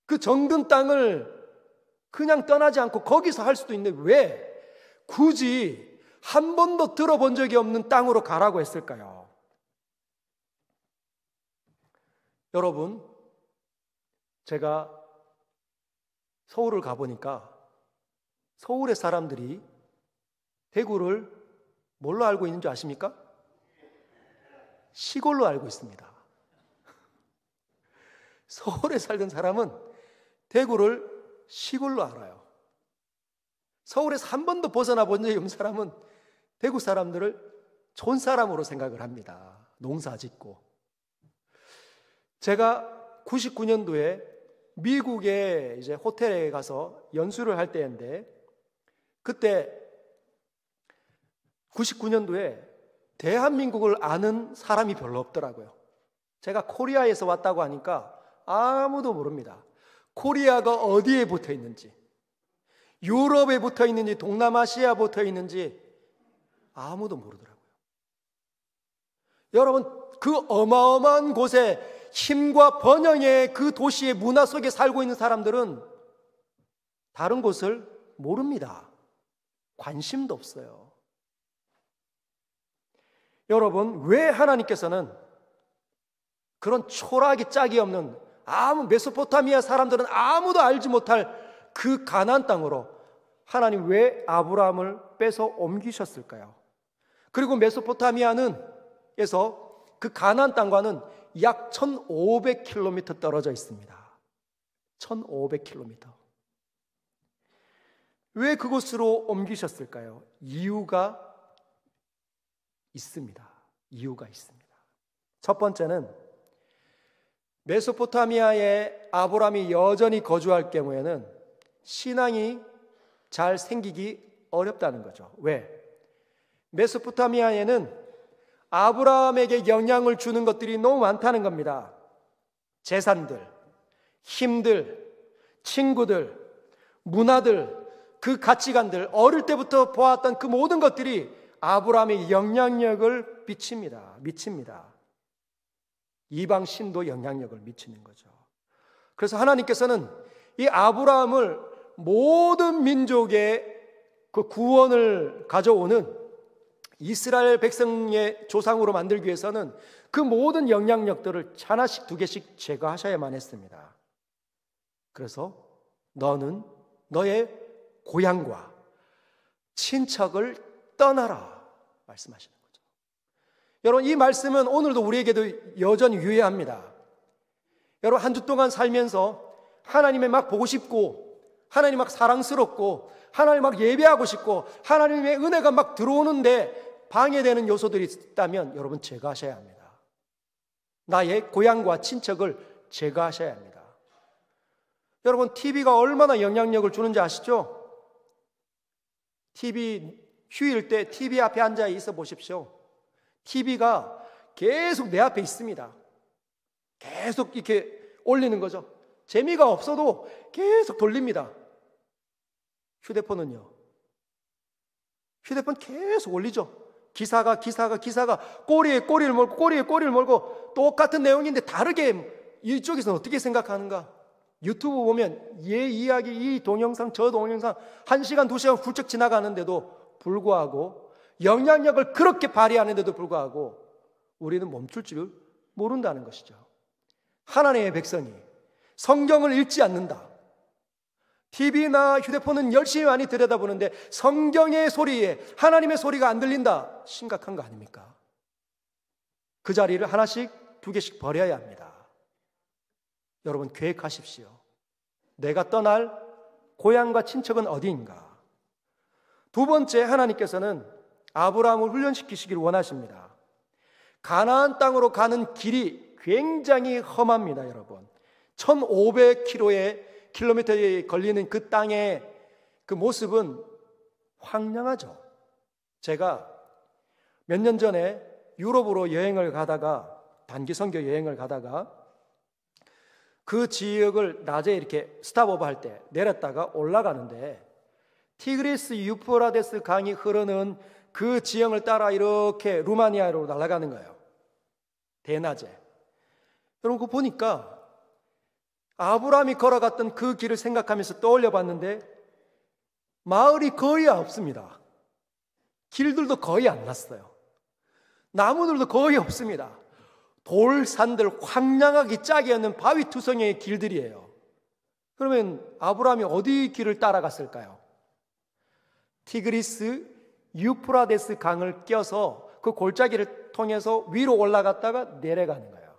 그 정든 땅을 그냥 떠나지 않고 거기서 할 수도 있는데 왜 굳이 한 번도 들어본 적이 없는 땅으로 가라고 했을까요? 여러분, 제가 서울을 가보니까 서울의 사람들이 대구를 뭘로 알고 있는 줄 아십니까? 시골로 알고 있습니다. 서울에 살던 사람은 대구를 시골로 알아요. 서울에서 한 번도 벗어나 본 적이 없는 사람은 대구 사람들을 촌 사람으로 생각을 합니다. 농사 짓고. 제가 99년도에 미국의 이제 호텔에 가서 연수를 할 때인데, 그때 99년도에 대한민국을 아는 사람이 별로 없더라고요. 제가 코리아에서 왔다고 하니까 아무도 모릅니다. 코리아가 어디에 붙어 있는지, 유럽에 붙어 있는지, 동남아시아에 붙어 있는지 아무도 모르더라고요. 여러분, 그 어마어마한 곳에 힘과 번영의 그 도시의 문화 속에 살고 있는 사람들은 다른 곳을 모릅니다. 관심도 없어요. 여러분, 왜 하나님께서는 그런 초라하기 짝이 없는 메소포타미아 사람들은 아무도 알지 못할 그 가나안 땅으로 하나님 왜 아브라함을 빼서 옮기셨을까요? 그리고 메소포타미아에서 그 가나안 땅과는 약 1500km 떨어져 있습니다. 1500km. 왜 그곳으로 옮기셨을까요? 이유가 있습니다. 이유가 있습니다. 첫 번째는 메소포타미아에 아브라함이 여전히 거주할 경우에는 신앙이 잘 생기기 어렵다는 거죠. 왜? 메소포타미아에는 아브라함에게 영향을 주는 것들이 너무 많다는 겁니다. 재산들, 힘들, 친구들, 문화들, 그 가치관들, 어릴 때부터 보았던 그 모든 것들이 아브라함의 영향력을 미칩니다. 이방 신도 영향력을 미치는 거죠. 그래서 하나님께서는 이 아브라함을 모든 민족의 그 구원을 가져오는 이스라엘 백성의 조상으로 만들기 위해서는 그 모든 영향력들을 하나씩 두 개씩 제거하셔야만 했습니다. 그래서 너는 너의 고향과 친척을 떠나라 말씀하시는 거죠. 여러분, 이 말씀은 오늘도 우리에게도 여전히 유효합니다. 여러분, 한 주 동안 살면서 하나님의 막 보고 싶고, 하나님 막 사랑스럽고, 하나님 막 예배하고 싶고, 하나님의 은혜가 막 들어오는데 방해되는 요소들이 있다면 여러분 제거하셔야 합니다. 나의 고향과 친척을 제거하셔야 합니다. 여러분, TV가 얼마나 영향력을 주는지 아시죠? TV 휴일 때 TV 앞에 앉아 있어 보십시오. TV가 계속 내 앞에 있습니다. 계속 이렇게 올리는 거죠. 재미가 없어도 계속 돌립니다. 휴대폰은요? 휴대폰 계속 올리죠. 기사가 꼬리에 꼬리를 몰고 똑같은 내용인데 다르게 이쪽에서는 어떻게 생각하는가? 유튜브 보면 얘 이야기, 이 동영상, 저 동영상 1시간, 2시간 훌쩍 지나가는데도 불구하고, 영향력을 그렇게 발휘하는데도 불구하고 우리는 멈출 줄 모른다는 것이죠. 하나님의 백성이 성경을 읽지 않는다. TV나 휴대폰은 열심히 많이 들여다보는데 성경의 소리에 하나님의 소리가 안 들린다. 심각한 거 아닙니까? 그 자리를 하나씩 두 개씩 버려야 합니다. 여러분, 계획하십시오. 내가 떠날 고향과 친척은 어디인가? 두 번째, 하나님께서는 아브라함을 훈련시키시기를 원하십니다. 가나안 땅으로 가는 길이 굉장히 험합니다, 여러분. 1500km에 걸리는 그 땅의 그 모습은 황량하죠. 제가 몇 년 전에 유럽으로 여행을 가다가, 단기 선교 여행을 가다가 그 지역을 낮에 이렇게 스탑오버 할 때 내렸다가 올라가는데 티그리스 유프라데스 강이 흐르는 그 지형을 따라 이렇게 루마니아로 날아가는 거예요. 대낮에. 여러분, 그거 보니까 아브라함이 걸어갔던 그 길을 생각하면서 떠올려 봤는데 마을이 거의 없습니다. 길들도 거의 안 났어요. 나무들도 거의 없습니다. 돌산들, 황량하게 짝이 없는 바위투성이의 길들이에요. 그러면 아브라함이 어디 길을 따라갔을까요? 티그리스 유프라데스 강을 껴서 그 골짜기를 통해서 위로 올라갔다가 내려가는 거예요.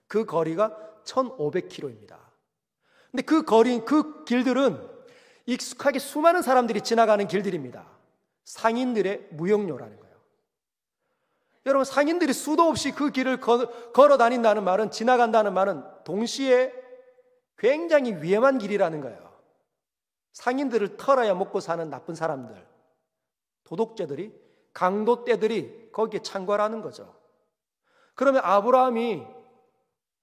그 거리가 1500km입니다. 근데 그 길들은 익숙하게 수많은 사람들이 지나가는 길들입니다. 상인들의 무역로라는 거예요. 여러분, 상인들이 수도 없이 그 길을 걸어 다닌다는 말은, 지나간다는 말은 동시에 굉장히 위험한 길이라는 거예요. 상인들을 털어야 먹고 사는 나쁜 사람들, 도둑죄들이, 강도떼들이 거기에 창궐하는 거죠. 그러면 아브라함이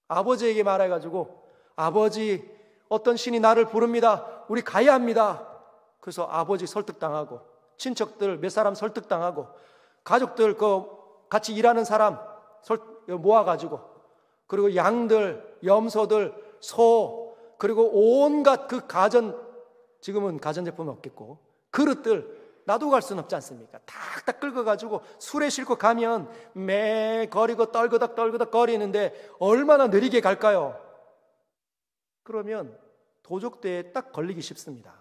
아버지에게 말해가지고, 아버지, 어떤 신이 나를 부릅니다. 우리 가야 합니다. 그래서 아버지 설득당하고, 친척들 몇 사람 설득당하고, 가족들 같이 일하는 사람 모아가지고, 그리고 양들, 염소들, 소, 그리고 온갖 그 지금은 가전제품은 없겠고, 그릇들 놔두고 갈 수는 없지 않습니까? 탁탁 긁어가지고 술에 싣고 가면 매 거리고 떨그덕 거리는데 얼마나 느리게 갈까요? 그러면 도적대에 딱 걸리기 쉽습니다.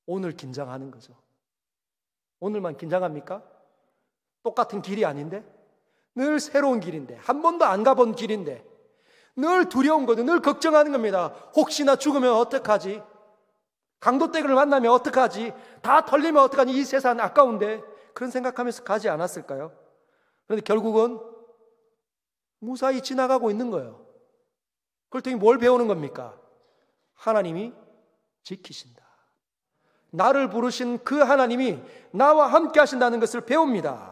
오늘 긴장하는 거죠. 오늘만 긴장합니까? 똑같은 길이 아닌데? 늘 새로운 길인데, 한 번도 안 가본 길인데, 늘 두려운 거죠. 늘 걱정하는 겁니다. 혹시나 죽으면 어떡하지? 강도떼기를 만나면 어떡하지? 다 털리면 어떡하지? 이 세상 아까운데. 그런 생각하면서 가지 않았을까요? 그런데 결국은 무사히 지나가고 있는 거예요. 그렇더니 뭘 배우는 겁니까? 하나님이 지키신다. 나를 부르신 그 하나님이 나와 함께 하신다는 것을 배웁니다.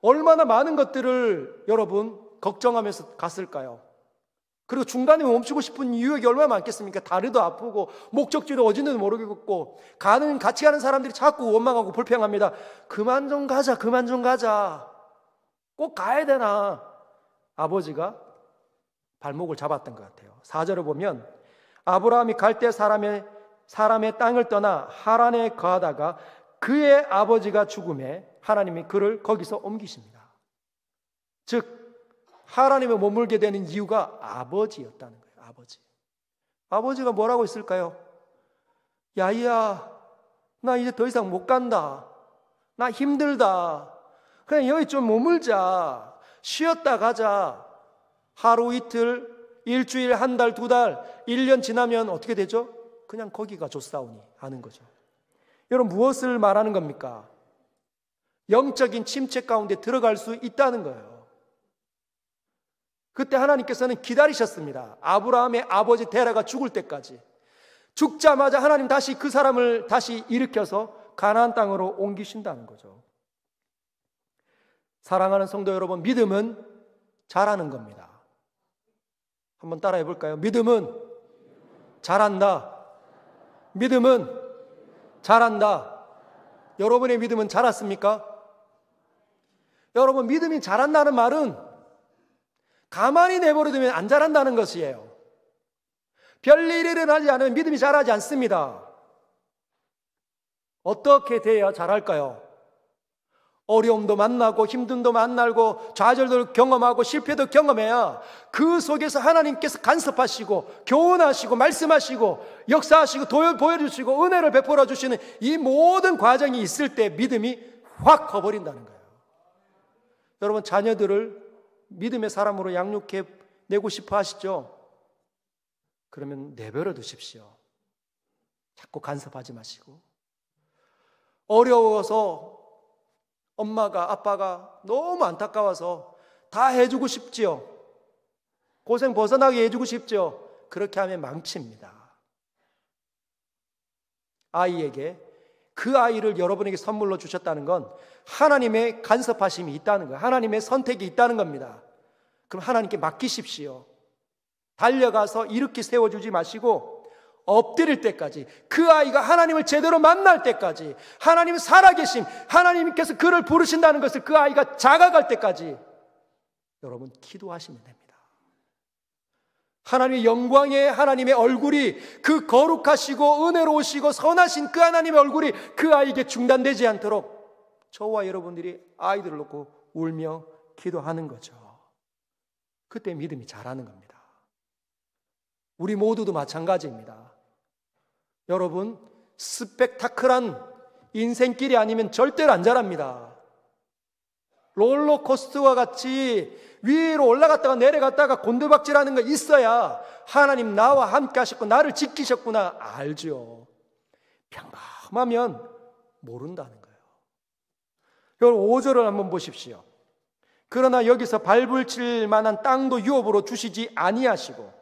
얼마나 많은 것들을 여러분 걱정하면서 갔을까요? 그리고 중간에 멈추고 싶은 이유가 얼마나 많겠습니까? 다리도 아프고 목적지도 어딘지도 모르겠고 같이 가는 사람들이 자꾸 원망하고 불평합니다. 그만 좀 가자, 그만 좀 가자. 꼭 가야 되나? 아버지가 발목을 잡았던 것 같아요. 4절을 보면 아브라함이 갈대 사람의 땅을 떠나 하란에 거하다가 그의 아버지가 죽음에 하나님이 그를 거기서 옮기십니다. 즉 하나님에 머물게 되는 이유가 아버지였다는 거예요. 아버지가 뭐라고 했을까요? 야이야, 나 이제 더 이상 못 간다. 나 힘들다. 그냥 여기 좀 머물자. 쉬었다 가자. 하루 이틀, 일주일, 한 달, 두 달, 1년 지나면 어떻게 되죠? 그냥 거기가 좋사오니 하는 거죠. 여러분, 무엇을 말하는 겁니까? 영적인 침체 가운데 들어갈 수 있다는 거예요. 그때 하나님께서는 기다리셨습니다. 아브라함의 아버지 데라가 죽을 때까지. 죽자마자 하나님 다시 그 사람을 다시 일으켜서 가나안 땅으로 옮기신다는 거죠. 사랑하는 성도 여러분, 믿음은 잘하는 겁니다. 한번 따라해 볼까요? 믿음은 잘한다. 믿음은 잘한다. 여러분의 믿음은 자랐습니까? 여러분, 믿음이 자란다는 말은 가만히 내버려두면 안 자란다는 것이에요. 별일이 일어나지 않으면 믿음이 자라지 않습니다. 어떻게 돼야 자랄까요? 어려움도 만나고 힘듦도 만나고 좌절도 경험하고 실패도 경험해야 그 속에서 하나님께서 간섭하시고 교훈하시고 말씀하시고 역사하시고 보여주시고 은혜를 베풀어 주시는 이 모든 과정이 있을 때 믿음이 확 커버린다는 거예요. 여러분, 자녀들을 믿음의 사람으로 양육해 내고 싶어 하시죠? 그러면 내버려 두십시오. 자꾸 간섭하지 마시고. 어려워서 엄마가 아빠가 너무 안타까워서 다 해주고 싶지요. 고생 벗어나게 해주고 싶죠. 그렇게 하면 망칩니다. 아이에게 그 아이를 여러분에게 선물로 주셨다는 건 하나님의 간섭하심이 있다는 거예요. 하나님의 선택이 있다는 겁니다. 그럼 하나님께 맡기십시오. 달려가서 이렇게 세워주지 마시고 엎드릴 때까지, 그 아이가 하나님을 제대로 만날 때까지, 하나님 살아계심, 하나님께서 그를 부르신다는 것을 그 아이가 자각할 때까지 여러분 기도하시면 됩니다. 하나님의 영광의 하나님의 얼굴이, 그 거룩하시고 은혜로우시고 선하신 그 하나님의 얼굴이 그 아이에게 중단되지 않도록 저와 여러분들이 아이들을 놓고 울며 기도하는 거죠. 그때 믿음이 자라는 겁니다. 우리 모두도 마찬가지입니다. 여러분, 스펙타클한 인생길이 아니면 절대로 안 자랍니다. 롤러코스터와 같이 위로 올라갔다가 내려갔다가 곤두박질하는 거 있어야 하나님 나와 함께 하셨고 나를 지키셨구나 알죠. 평범하면 모른다는 거예요. 여러분, 5절을 한번 보십시오. 그러나 여기서 발붙일 만한 땅도 유업으로 주시지 아니하시고,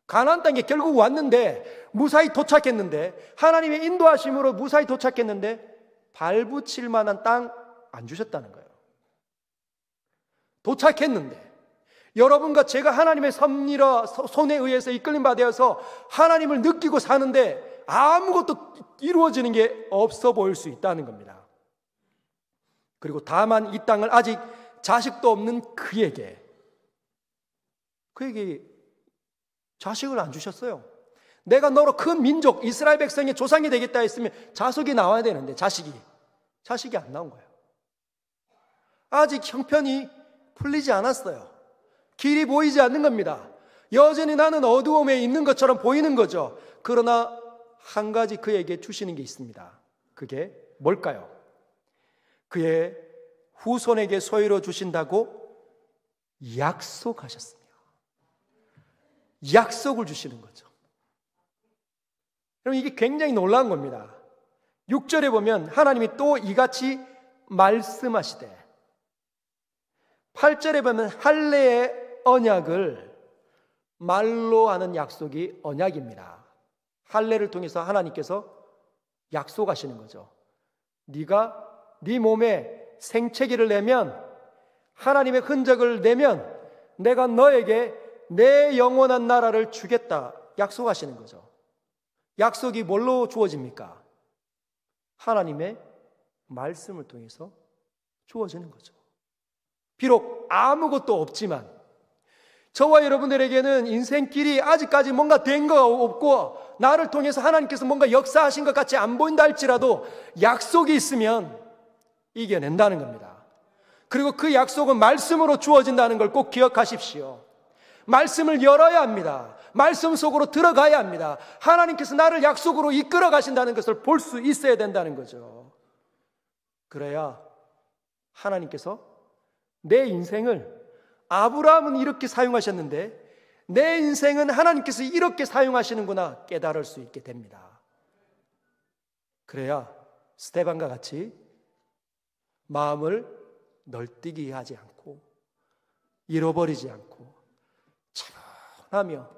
가나안 땅에 결국 왔는데 무사히 도착했는데, 하나님의 인도하심으로 무사히 도착했는데 발붙일 만한 땅 안 주셨다는 거예요. 도착했는데 여러분과 제가 하나님의 섭리와 손에 의해서 이끌림 받아서 하나님을 느끼고 사는데 아무것도 이루어지는 게 없어 보일 수 있다는 겁니다. 그리고 다만 이 땅을 아직 자식도 없는 그에게 자식을 안 주셨어요. 내가 너로 큰 민족 이스라엘 백성의 조상이 되겠다 했으면 자식이 나와야 되는데 자식이 안 나온 거예요. 아직 형편이 풀리지 않았어요. 길이 보이지 않는 겁니다. 여전히 나는 어두움에 있는 것처럼 보이는 거죠. 그러나 한 가지 그에게 주시는 게 있습니다. 그게 뭘까요? 그의 후손에게 소유로 주신다고 약속하셨습니다. 약속을 주시는 거죠. 여러분, 이게 굉장히 놀라운 겁니다. 6절에 보면 하나님이 또 이같이 말씀하시되, 8절에 보면 할례의 언약을 말로 하는 약속이 언약입니다. 할례를 통해서 하나님께서 약속하시는 거죠. 네가 네 몸에 생채기를 내면, 하나님의 흔적을 내면 내가 너에게 내 영원한 나라를 주겠다 약속하시는 거죠. 약속이 뭘로 주어집니까? 하나님의 말씀을 통해서 주어지는 거죠. 비록 아무것도 없지만 저와 여러분들에게는 인생길이 아직까지 뭔가 된 거 없고 나를 통해서 하나님께서 뭔가 역사하신 것 같이 안 보인다 할지라도 약속이 있으면 이겨낸다는 겁니다. 그리고 그 약속은 말씀으로 주어진다는 걸 꼭 기억하십시오. 말씀을 열어야 합니다. 말씀 속으로 들어가야 합니다. 하나님께서 나를 약속으로 이끌어 가신다는 것을 볼 수 있어야 된다는 거죠. 그래야 하나님께서 내 인생을 아브라함은 이렇게 사용하셨는데 내 인생은 하나님께서 이렇게 사용하시는구나 깨달을 수 있게 됩니다. 그래야 스데반과 같이 마음을 널뛰게 하지 않고 잃어버리지 않고 차분하며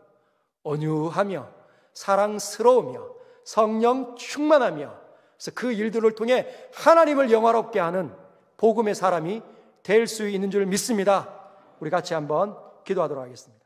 온유하며 사랑스러우며 성령 충만하며 그래서 그 일들을 통해 하나님을 영화롭게 하는 복음의 사람이 될 수 있는 줄 믿습니다. 우리 같이 한번 기도하도록 하겠습니다.